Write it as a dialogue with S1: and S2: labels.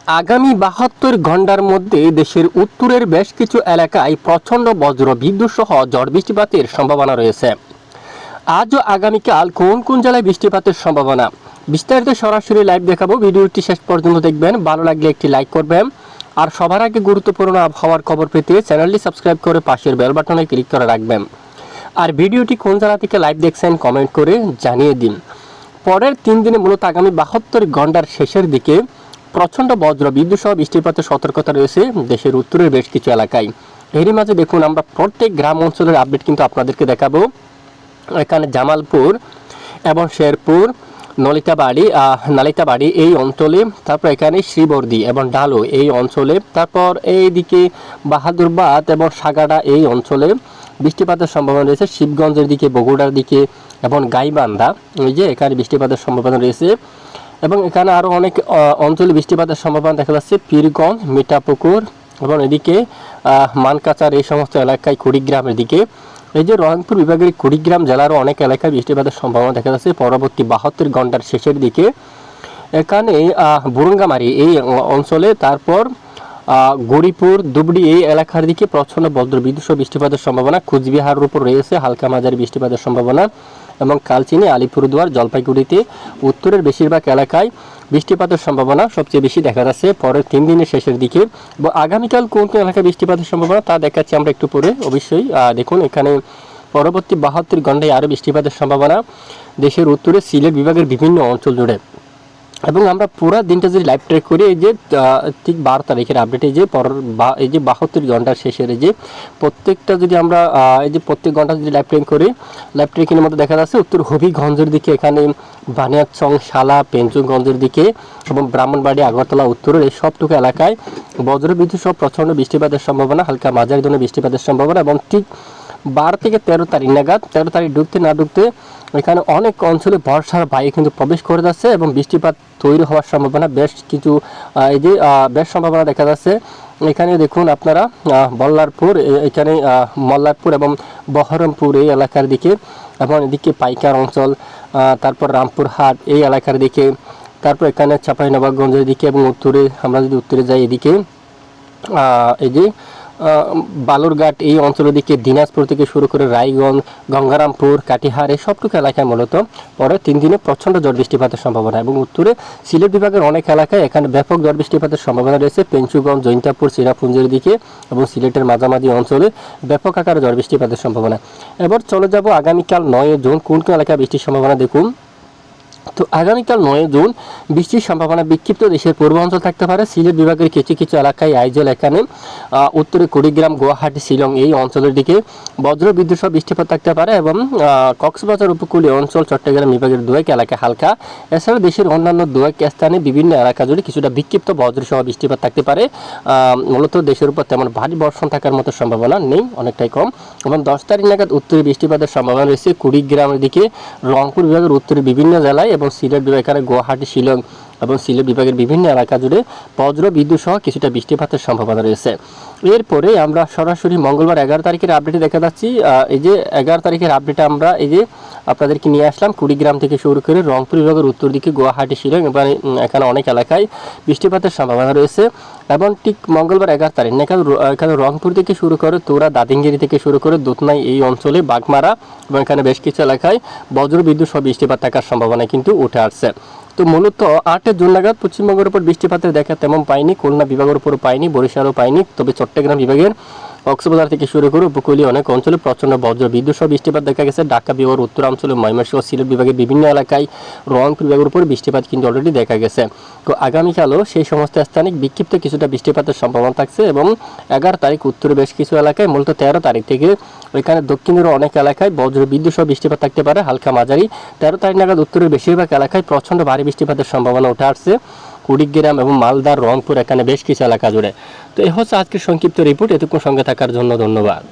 S1: আগামী ৭২ ঘন্টার মধ্যে দেশের উত্তরের বেশ কিছু এলাকায় প্রচণ্ড বজ্র বিদ্যুৎ সহ ঝড় বৃষ্টিপাতের সম্ভাবনা রয়েছে। আজ ও আগামীকাল কোন কোন জেলায় বৃষ্টিপাতের সম্ভাবনা, বিস্তারিত সরাসরি লাইভ দেখাবো। ভিডিওটি শেষ পর্যন্ত দেখবেন, ভালো লাগলে একটি লাইক করবেন। আর সবার আগে গুরুত্বপূর্ণ আবহাওয়ার খবর পেতে চ্যানেলটি সাবস্ক্রাইব করে পাশের বেল বাটনে ক্লিক করে রাখবেন। আর ভিডিওটি কোন জেলা থেকে লাইভ দেখছেন কমেন্ট করে জানিয়ে দিন। পরের 3 দিনে মূলত আগামী ৭২ ঘন্টার শেষের দিকে প্রচণ্ড বজ্র বিদ্যুৎ সহ বৃষ্টিপাতের সতর্কতা রয়েছে দেশের উত্তরের বেশ কিছু এলাকায়। এরই মাঝে দেখুন, আমরা প্রত্যেক গ্রাম অঞ্চলের আপডেট কিন্তু আপনাদেরকে দেখাবো। এখানে জামালপুর এবং শেরপুর, নালিতাবাড়ি এই অঞ্চলে, তারপর এখানে শ্রীবর্দী এবং ডালো এই অঞ্চলে, তারপর এইদিকে বাহাদুরবাদ এবং সাগাড়া এই অঞ্চলে বৃষ্টিপাতের সম্ভাবনা রয়েছে। শিবগঞ্জের দিকে, বগুড়ার দিকে এবং গাইবান্ধা, এই যে এখানে বৃষ্টিপাতের সম্ভাবনা রয়েছে। এবং এখানে আরও অনেক অঞ্চলে বৃষ্টিপাতের সম্ভাবনা দেখা যাচ্ছে। পীরগঞ্জ, মিঠাপুকুর এবং এদিকে মানকাচার এই সমস্ত এলাকায়, কুড়িগ্রামের দিকে, এই যে রংপুর বিভাগের কুড়িগ্রাম জেলারও অনেক এলাকায় বৃষ্টিপাতের সম্ভাবনা দেখা যাচ্ছে পরবর্তী ৭২ ঘন্টার শেষের দিকে। এখানে বুরুঙ্গামারি এই অঞ্চলে, তারপর গৌরীপুর, দুবড়ি এই এলাকার দিকে প্রচণ্ড বজ্র বিদ্যুৎ সহ বৃষ্টিপাতের সম্ভাবনা। কুচবিহারের উপর রয়েছে হালকা মাঝারি বৃষ্টিপাতের সম্ভাবনা এবং কালচিনি, আলিপুরদুয়ার, জলপাইগুড়িতে উত্তরের বেশিরভাগ এলাকায় বৃষ্টিপাতের সম্ভাবনা সবচেয়ে বেশি দেখা যাচ্ছে পরের 3 দিনের শেষের দিকে। আগামীকাল কোন কোন এলাকায় বৃষ্টিপাতের সম্ভাবনা তা দেখাচ্ছি আমরা একটু পরে। অবশ্যই দেখুন, এখানে পরবর্তী ৭২ ঘন্টায় আরও বৃষ্টিপাতের সম্ভাবনা দেশের উত্তরে সিলেট বিভাগের বিভিন্ন অঞ্চল জুড়ে। এবং আমরা পুরো দিনটা যদি লাইভ ট্র্যাক করি, এই যে ঠিক 12 তারিখের আপডেট, এই যে এই যে ৭২ ঘন্টার শেষের এই যে প্রত্যেকটা যদি আমরা এই যে প্রত্যেক ঘন্টা যদি লাইভ ট্র্যাক করি, লাইভ ট্র্যাকের মধ্যে দেখা যাচ্ছে উত্তর হবিগঞ্জের দিকে, এখানে বানিয়াচং, শালা, পেঞ্চুগঞ্জের দিকে এবং ব্রাহ্মণবাড়ি, আগরতলা উত্তরের এই সবটুকু এলাকায় বজ্রবিদ্যুৎ সহ প্রচণ্ড বৃষ্টিপাতের সম্ভাবনা, হালকা মাঝারি ধরনের বৃষ্টিপাতের সম্ভাবনা। এবং ঠিক 12 থেকে 13 তারিখ নাগাদ, 13 তারিখ ঢুকতে না ঢুকতে এখানে অনেক অঞ্চলে বর্ষার বায়ু কিন্তু প্রবেশ করে যাচ্ছে এবং বৃষ্টিপাত তৈরি হওয়ার সম্ভাবনা বেশ কিছু এই যে বেশ সম্ভাবনা দেখা যাচ্ছে। এখানে দেখুন আপনারা বল্লারপুর, এখানে মল্লারপুর এবং বহরমপুর এই এলাকার দিকে, এবং এদিকে পাইকার অঞ্চল, তারপর রামপুরহাট এই এলাকার দিকে, তারপর এখানে চাঁপাইনবাবগঞ্জের দিকে এবং উত্তরে আমরা যদি উত্তরে যাই, এদিকে এই যে বালুরঘাট এই অঞ্চলের দিকে, দিনাজপুর থেকে শুরু করে রায়গঞ্জ, গঙ্গারামপুর, কাটিহার এই সবটুকু এলাকায় মূলত পরে 3 দিনে প্রচণ্ড ঝড় বৃষ্টিপাতের সম্ভাবনা। এবং উত্তরে সিলেট বিভাগের অনেক এলাকায় এখানে ব্যাপক ঝড় বৃষ্টিপাতের সম্ভাবনা রয়েছে। পেঞ্চুগঞ্জ, জৈন্তাপুর, চিরাপুঞ্জের দিকে এবং সিলেটের মাঝামাঝি অঞ্চলে ব্যাপক আকারে ঝড় বৃষ্টিপাতের সম্ভাবনা। এবার চলে যাব আগামীকাল 9 জুন কোন কোন এলাকায় বৃষ্টির সম্ভাবনা দেখুন। তো আগামীকাল 9 জুন বৃষ্টির সম্ভাবনা বিক্ষিপ্ত দেশের পূর্বাঞ্চল থাকতে পারে। সিলেট বিভাগের কিছু কিছু এলাকায়, আইজল, এখানে উত্তরে কুড়িগ্রাম, গুয়াহাটি, শিলং এই অঞ্চলের দিকে বজ্র বিদ্যুৎ সহ বৃষ্টিপাত থাকতে পারে। এবং কক্সবাজার উপকূলীয় অঞ্চল, চট্টগ্রাম বিভাগের দুয়েক এলাকায় হালকা। এছাড়া দেশের অন্যান্য দুয়েক স্থানে বিভিন্ন এলাকা জুড়ে কিছুটা বিক্ষিপ্ত বজ্র সহ বৃষ্টিপাত থাকতে পারে। মূলত দেশের উপর তেমন ভারী বর্ষণ থাকার মতো সম্ভাবনা নেই, অনেকটাই কম। এবং 10 তারিখ নাগাদ উত্তরে বৃষ্টিপাতের সম্ভাবনা রয়েছে কুড়িগ্রামের দিকে, রংপুর বিভাগের উত্তরে বিভিন্ন জেলায় এবং সিলেট বিভাগ, এখানে গুয়াহাটি, শিলং এবং সিলেট বিভাগের বিভিন্ন এলাকা জুড়ে বজ্র বিদ্যুৎ সহ কিছুটা বৃষ্টিপাতের সম্ভাবনা রয়েছে। এরপরে আমরা সরাসরি মঙ্গলবার 11 তারিখের আপডেটে দেখা যাচ্ছি। এই যে 11 তারিখের আপডেটে আমরা এই যে আপনাদেরকে নিয়ে আসলাম কুড়িগ্রাম থেকে শুরু করে রংপুর বিভাগের উত্তর দিকে, গুয়াহাটি, শিলং এবং এখানে অনেক এলাকায় বৃষ্টিপাতের সম্ভাবনা রয়েছে। এবং ঠিক মঙ্গলবার 11 তারিখ এখানে রংপুর থেকে শুরু করে তোরা, দাদিঙ্গিরি থেকে শুরু করে দুধনাই এই অঞ্চলে, বাগমারা এবং এখানে বেশ কিছু এলাকায় বজ্র বিদ্যুৎ সহ বৃষ্টিপাত থাকার সম্ভাবনা কিন্তু উঠে আসছে। তো মূলত 8 জুন নাগাদ পশ্চিমবঙ্গের উপর বৃষ্টিপাতের দেখা তেমন পাইনি, খুলনা বিভাগের উপরও পাইনি, বরিশালও পাইনি। তবে চট্টগ্রাম বিভাগের কক্সবাজার থেকে শুরু করে উপকূলীয় অনেক অঞ্চলে প্রচণ্ড বজ্র বিদ্যুৎ সহ বৃষ্টিপাত দেখা গেছে। ঢাকা বিভাগের উত্তরাঞ্চলে, ময়মনসিংহ, সিলেট বিভাগের বিভিন্ন এলাকায়, রংপুর বিভাগের উপর বৃষ্টিপাত কিন্তু অলরেডি দেখা গেছে। তো আগামীকালও সেই সমস্ত স্থানে বিক্ষিপ্ত কিছুটা বৃষ্টিপাতের সম্ভাবনা থাকছে। এবং 11 তারিখ উত্তরে বেশ কিছু এলাকায়, মূলত 13 তারিখ থেকে ওইখানে দক্ষিণের অনেক এলাকায় বজ্র বিদ্যুৎ সহ বৃষ্টিপাত থাকতে পারে, হালকা মাঝারি। 13 তারিখ নাগাদ উত্তরের বেশিরভাগ এলাকায় প্রচণ্ড ভারী বৃষ্টিপাতের সম্ভাবনা উঠে আসছে কুড়িগ্রাম এবং মালদার, রংপুর, এখানে বেশ কিছু এলাকা জুড়ে। তো এই হচ্ছে আজকের সংক্ষিপ্ত রিপোর্ট। এতক্ষণ সঙ্গে থাকার জন্য ধন্যবাদ।